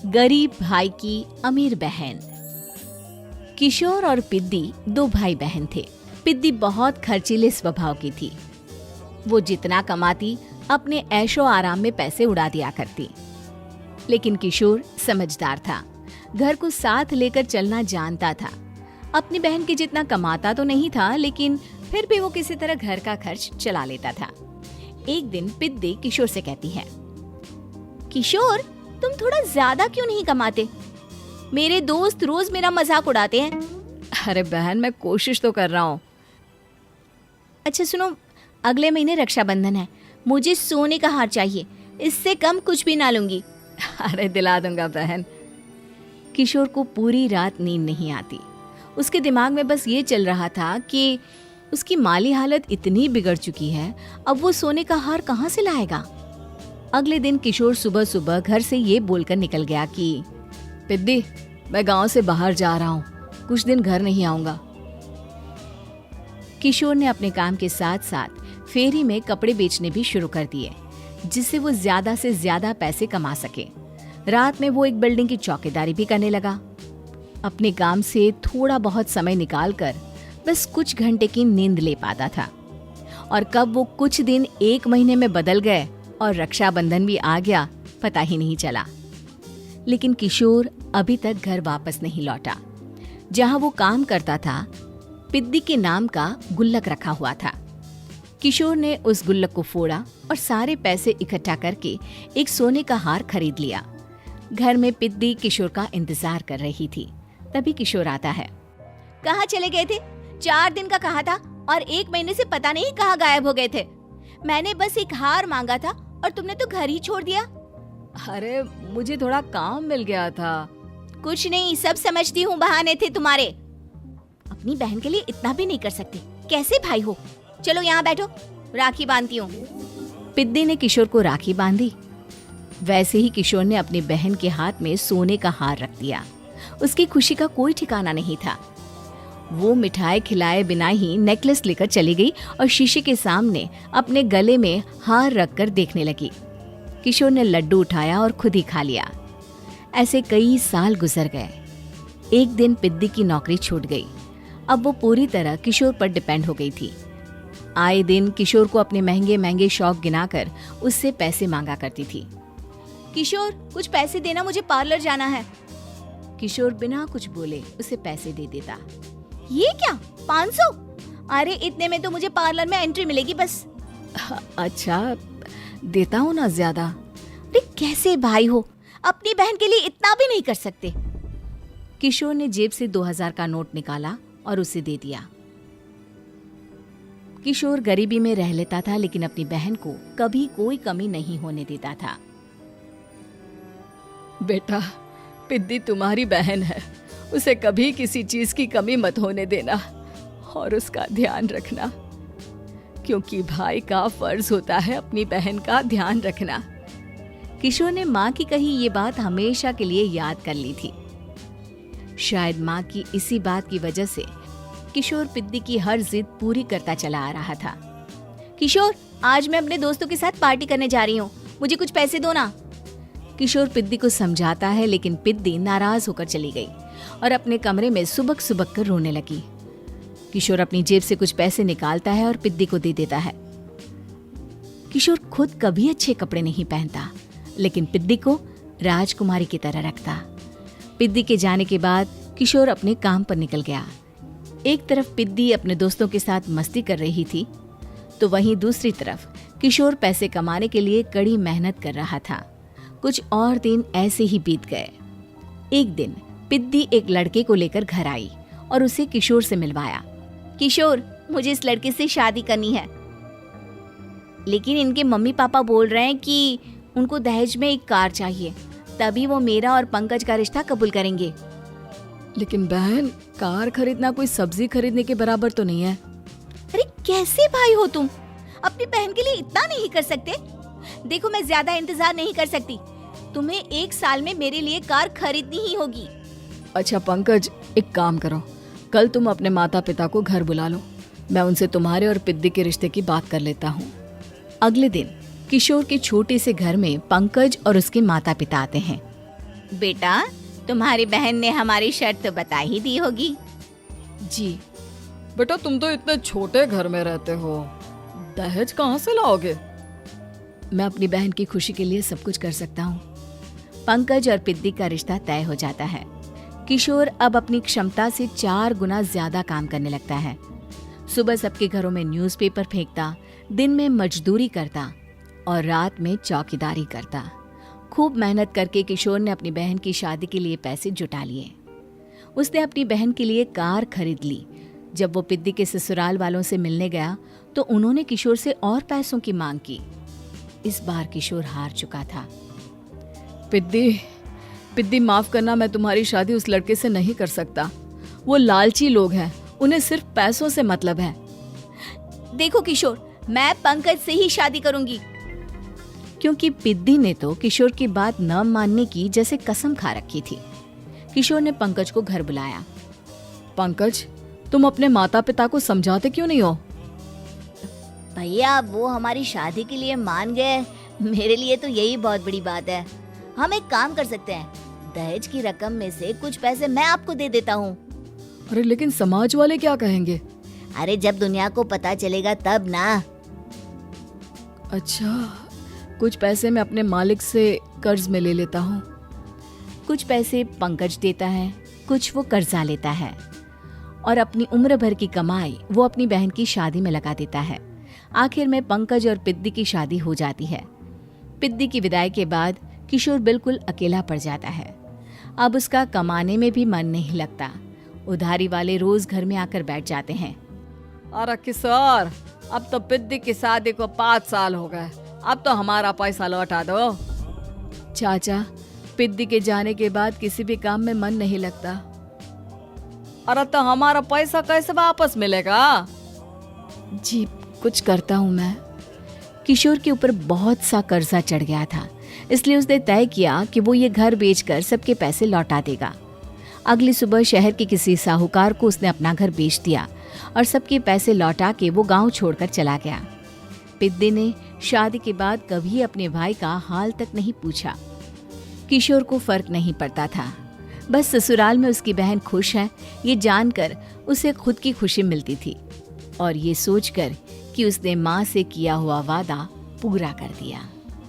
गरीब भाई की अमीर बहन। किशोर और पिद्दी दो भाई बहन थे। पिद्दी बहुत खर्चीले स्वभाव की थी। वो जितना कमाती अपने ऐशो आराम में पैसे उड़ा दिया करती। लेकिन किशोर समझदार था, घर को साथ लेकर चलना जानता था। अपनी बहन के जितना कमाता तो नहीं था, लेकिन फिर भी वो किसी तरह घर का खर्च चला लेता था। एक दिन पिद्दी किशोर से कहती है, किशोर, तुम थोड़ा ज्यादा क्यों नहीं कमाते? मेरे दोस्त रोज मेरा मजाक उड़ाते हैं। अरे बहन, मैं कोशिश तो कर रहा हूँ। अच्छा सुनो, अगले महीने रक्षाबंधन है, मुझे सोने का हार चाहिए, इससे कम कुछ भी ना लूंगी। अरे दिला दूंगा बहन। किशोर को पूरी रात नींद नहीं आती। उसके दिमाग में बस ये चल रहा था कि उसकी माली हालत इतनी बिगड़ चुकी है, अब वो सोने का हार कहाँ से लाएगा। अगले दिन किशोर सुबह सुबह घर से ये बोलकर निकल गया कि पिद्दी, मैं गांव से बाहर जा रहा हूँ, कुछ दिन घर नहीं आऊंगा। किशोर ने अपने काम के साथ साथ फेरी में कपड़े बेचने भी शुरू कर दिए, जिससे वो ज्यादा से ज्यादा पैसे कमा सके। रात में वो एक बिल्डिंग की चौकीदारी भी करने लगा। अपने काम से थोड़ा बहुत समय निकालकर बस कुछ घंटे की नींद ले पाता था। और कब वो कुछ दिन एक महीने में बदल गए और रक्षाबंधन भी आ गया, पता ही नहीं चला। लेकिन किशोर अभी तक घर वापस नहीं लौटा। जहां वो काम करता था, पिद्दी के नाम का गुल्लक रखा हुआ था। किशोर ने उस गुल्लक को फोड़ा और सारे पैसे इकट्ठा करके एक सोने का हार खरीद लिया। घर में पिद्दी किशोर का इंतजार कर रही थी। तभी किशोर आता है। कहाँ चले गए थे? 4 दिन का कहा था और 1 महीने से पता नहीं कहाँ गायब हो गए थे। मैंने बस एक हार मांगा था और तुमने तो घर ही छोड़ दिया। अरे मुझे थोड़ा काम मिल गया था। कुछ नहीं, सब समझती हूँ, बहाने थे तुम्हारे। अपनी बहन के लिए इतना भी नहीं कर सकते, कैसे भाई हो? चलो यहाँ बैठो, राखी बांधती हूँ। पिद्दी ने किशोर को राखी बांधी। वैसे ही किशोर ने अपनी बहन के हाथ में सोने का हार रख दिया। उसकी खुशी का कोई ठिकाना नहीं था। वो मिठाई खिलाए बिना ही नेकलेस लेकर चली गई और शीशे के सामने अपने गले में हार रखकर देखने लगी। किशोर ने लड्डू उठाया और खुद ही खा लिया। ऐसे कई साल गुजर गए। एक दिन पिद्दी की नौकरी छूट गई। अब वो पूरी तरह किशोर पर डिपेंड हो गई थी। आए दिन किशोर को अपने महंगे महंगे शौक गिनाकर उससे पैसे मांगा करती थी। किशोर, कुछ पैसे देना, मुझे पार्लर जाना है। किशोर बिना कुछ बोले उसे पैसे दे देता। ये क्या, 500? अरे इतने में तो मुझे पार्लर में एंट्री मिलेगी बस। अच्छा, देता हूँ ना ज्यादा। अरे कैसे भाई हो, अपनी बहन के लिए इतना भी नहीं कर सकते। किशोर ने जेब से 2000 का नोट निकाला और उसे दे दिया। किशोर गरीबी में रह लेता था, लेकिन अपनी बहन को कभी कोई कमी नहीं होने देता था। बेटा, पिद्दी तुम्हारी बहन है, उसे कभी किसी चीज की कमी मत होने देना और उसका ध्यान रखना, क्योंकि भाई का फर्ज होता है अपनी बहन का ध्यान रखना। किशोर ने माँ की कही ये बात हमेशा के लिए याद कर ली थी। शायद माँ की इसी बात की वजह से किशोर पिद्दी की हर जिद पूरी करता चला आ रहा था। किशोर, आज मैं अपने दोस्तों के साथ पार्टी करने जा रही हूँ, मुझे कुछ पैसे दो ना। किशोर पिद्दी को समझाता है, लेकिन पिद्दी नाराज होकर चली गई और अपने कमरे में सुबक सुबक कर रोने लगी। किशोर अपनी जेब से कुछ पैसे निकालता है और पिद्दी को दे देता है। किशोर खुद कभी अच्छे कपड़े नहीं पहनता, लेकिन पिद्दी को राजकुमारी की तरह रखता। पिद्दी के जाने के बाद किशोर अपने काम पर निकल गया। एक तरफ पिद्दी अपने दोस्तों के साथ मस्ती कर रही थी, तो वहीं दूसरी तरफ किशोर पैसे कमाने के लिए कड़ी मेहनत कर रहा था। कुछ और दिन ऐसे ही बीत गए। एक दिन पिद्दी एक लड़के को लेकर घर आई और उसे किशोर से मिलवाया। किशोर, मुझे इस लड़के से शादी करनी है, लेकिन इनके मम्मी पापा बोल रहे हैं कि उनको दहेज में एक कार चाहिए, तभी वो मेरा और पंकज का रिश्ता कबूल करेंगे। लेकिन बहन, कार खरीदना कोई सब्जी खरीदने के बराबर तो नहीं है। अरे कैसे भाई हो तुम, अपनी बहन के लिए इतना नहीं कर सकते? देखो, मैं ज्यादा इंतजार नहीं कर सकती, तुम्हें 1 साल में मेरे लिए कार खरीदनी ही होगी। अच्छा पंकज, एक काम करो, कल तुम अपने माता पिता को घर बुला लो, मैं उनसे तुम्हारे और पिद्दी के रिश्ते की बात कर लेता हूँ। अगले दिन किशोर के छोटे से घर में पंकज और उसके माता पिता आते हैं। बेटा, तुम्हारी बहन ने हमारी शर्त तो बता ही दी होगी। जी। बेटा तुम तो इतने छोटे घर में रहते हो, दहेज कहाँ से लाओगे? मैं अपनी बहन की खुशी के लिए सब कुछ कर सकता हूँ। पंकज और पिद्दी का रिश्ता तय हो जाता है। किशोर अब अपनी क्षमता से 4 गुना ज्यादा काम करने लगता है। सुबह सबके घरों में न्यूज़पेपर फेंकता, दिन में मजदूरी करता और रात में चौकीदारी करता। खूब मेहनत करके किशोर ने अपनी बहन की शादी के लिए पैसे जुटा लिए। उसने अपनी बहन के लिए कार खरीद ली। जब वो पिद्दी के ससुराल वालों से मिलने गया तो उन्होंने किशोर से और पैसों की मांग की। इस बार किशोर हार चुका था। पिद्दी माफ करना, मैं तुम्हारी शादी उस लड़के से नहीं कर सकता। वो लालची लोग हैं, उन्हें सिर्फ पैसों से मतलब है। देखो किशोर, मैं पंकज से ही शादी करूंगी। क्योंकि पिद्दी ने तो किशोर की बात न मानने की जैसे कसम खा रखी थी। किशोर ने पंकज को घर बुलाया। पंकज, तुम अपने माता पिता को समझाते क्यों नहीं हो? भैया, वो हमारी शादी के लिए मान गए, मेरे लिए तो यही बहुत बड़ी बात है। हम एक काम कर सकते हैं, दहेज की रकम में से कुछ पैसे मैं आपको दे देता हूँ। अरे लेकिन समाज वाले क्या कहेंगे? अरे जब दुनिया को पता चलेगा तब ना। अच्छा, कुछ पैसे मैं अपने मालिक से कर्ज में ले लेता हूँ। कुछ पैसे पंकज देता है, कुछ वो कर्जा लेता है और अपनी उम्र भर की कमाई वो अपनी बहन की शादी में लगा देता है। आखिर में पंकज और पिद्दी की शादी हो जाती है। पिद्दी की विदाई के बाद किशोर बिल्कुल अकेला पड़ जाता है। अब उसका कमाने में भी मन नहीं लगता। उधारी वाले रोज घर में आकर बैठ जाते हैं। अरे किशोर, अब तो पिद्दी की शादी को 5 साल हो गए, अब तो हमारा पैसा लौटा दो। चाचा, पिद्दी के जाने के बाद किसी भी काम में मन नहीं लगता। अरे तो हमारा पैसा कैसे वापस मिलेगा? जी, कुछ करता हूँ मैं। किशोर के ऊपर बहुत सा कर्जा चढ़ गया था, इसलिए उसने तय किया कि वो ये घर बेचकर सबके पैसे लौटा देगा। अगली सुबह शहर के किसी साहूकार को उसने अपना घर बेच दिया और सबके पैसे लौटा के वो गांव छोड़कर चला गया। पिद्दी ने शादी के बाद कभी अपने भाई का हाल तक नहीं पूछा। किशोर को फर्क नहीं पड़ता था, बस ससुराल में उसकी बहन खुश है ये जानकर उसे खुद की खुशी मिलती थी और ये सोचकर कि उसने माँ से किया हुआ वादा पूरा कर दिया।